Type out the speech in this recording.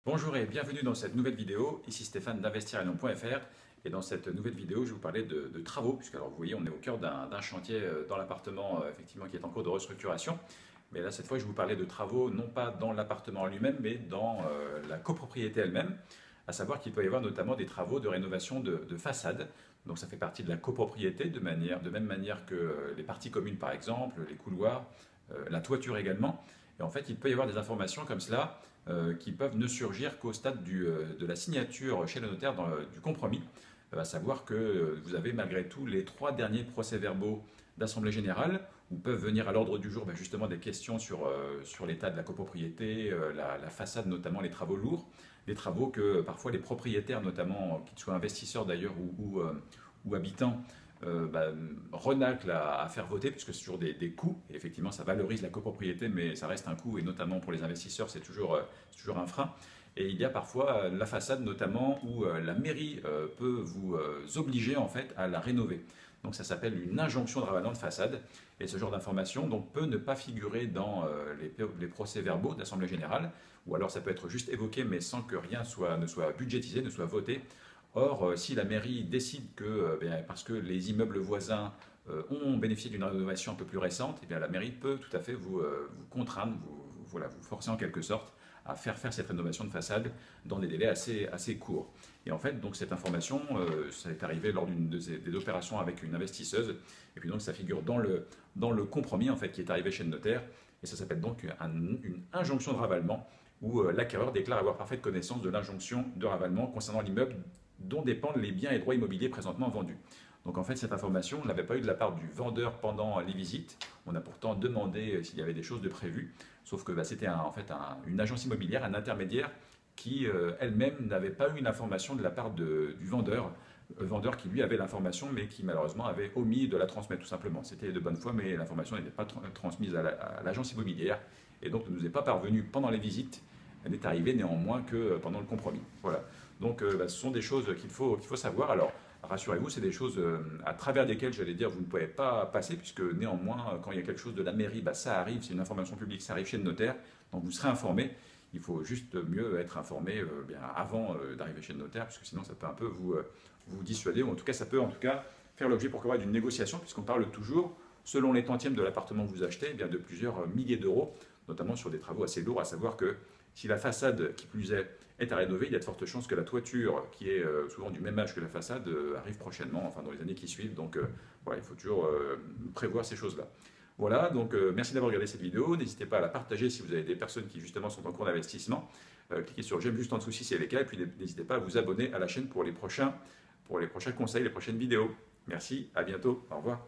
Bonjour et bienvenue dans cette nouvelle vidéo. Ici Stéphane d'Investir-et-Non.fr et dans cette nouvelle vidéo, je vais vous parler de travaux, puisque alors, vous voyez, on est au cœur d'un chantier dans l'appartement effectivement qui est en cours de restructuration. Mais là, cette fois, je vais vous parler de travaux, non pas dans l'appartement lui-même, mais dans la copropriété elle-même, à savoir qu'il peut y avoir notamment des travaux de rénovation de façade. Donc ça fait partie de la copropriété, de même manière que les parties communes par exemple, les couloirs, la toiture également. Et en fait, il peut y avoir des informations comme cela qui peuvent ne surgir qu'au stade de la signature chez le notaire du compromis, à savoir que vous avez malgré tout les 3 derniers procès-verbaux d'Assemblée générale, où peuvent venir à l'ordre du jour justement des questions sur l'état de la copropriété, la façade notamment, les travaux lourds, des travaux que parfois les propriétaires, notamment, qu'ils soient investisseurs d'ailleurs ou habitants, renaclent à faire voter, puisque c'est toujours des coûts, et effectivement ça valorise la copropriété, mais ça reste un coût, et notamment pour les investisseurs, c'est toujours un frein. Et il y a parfois la façade notamment où la mairie peut vous obliger en fait à la rénover. Donc ça s'appelle une injonction de ravalement de façade, et ce genre d'information donc peut ne pas figurer dans les procès-verbaux d'Assemblée générale, ou alors ça peut être juste évoqué mais sans que rien ne soit budgétisé, ne soit voté. Or, si la mairie décide que, parce que les immeubles voisins ont bénéficié d'une rénovation un peu plus récente, eh bien, la mairie peut tout à fait vous contraindre, voilà, vous forcer en quelque sorte à faire cette rénovation de façade dans des délais assez courts. Et en fait, donc, cette information, ça est arrivé lors des opérations avec une investisseuse, et puis donc ça figure dans le compromis en fait, qui est arrivé chez le notaire, et ça s'appelle donc une injonction de ravalement, où l'acquéreur déclare avoir parfaite connaissance de l'injonction de ravalement concernant l'immeuble dont dépendent les biens et droits immobiliers présentement vendus. Donc en fait, cette information, on ne l'avait pas eu de la part du vendeur pendant les visites. On a pourtant demandé s'il y avait des choses de prévues, sauf que c'était en fait une agence immobilière, un intermédiaire, qui elle-même n'avait pas eu une information de la part du vendeur, le vendeur qui lui avait l'information, mais qui malheureusement avait omis de la transmettre tout simplement. C'était de bonne foi, mais l'information n'était pas transmise à l'agence immobilière, et donc ne nous est pas parvenue pendant les visites. Elle n'est arrivée néanmoins que pendant le compromis. Voilà. Donc ce sont des choses qu'il faut savoir. Alors rassurez-vous, c'est des choses à travers desquelles, j'allais dire, vous ne pouvez pas passer, puisque néanmoins, quand il y a quelque chose de la mairie, ça arrive, c'est une information publique, ça arrive chez le notaire, donc vous serez informé. Il faut juste mieux être informé avant d'arriver chez le notaire, puisque sinon ça peut un peu vous dissuader, ou en tout cas ça peut en tout cas faire l'objet pourquoi pas d'une négociation, puisqu'on parle toujours, selon les tantièmes de l'appartement que vous achetez, de plusieurs milliers d'euros, notamment sur des travaux assez lourds, à savoir que si la façade, qui plus est à rénover, il y a de fortes chances que la toiture, qui est souvent du même âge que la façade, arrive prochainement, enfin dans les années qui suivent. Donc voilà, il faut toujours prévoir ces choses-là. Voilà, donc merci d'avoir regardé cette vidéo. N'hésitez pas à la partager si vous avez des personnes qui justement sont en cours d'investissement. Cliquez sur j'aime juste en dessous si c'est le cas. Et puis n'hésitez pas à vous abonner à la chaîne pour les prochains conseils, les prochaines vidéos. Merci, à bientôt, au revoir.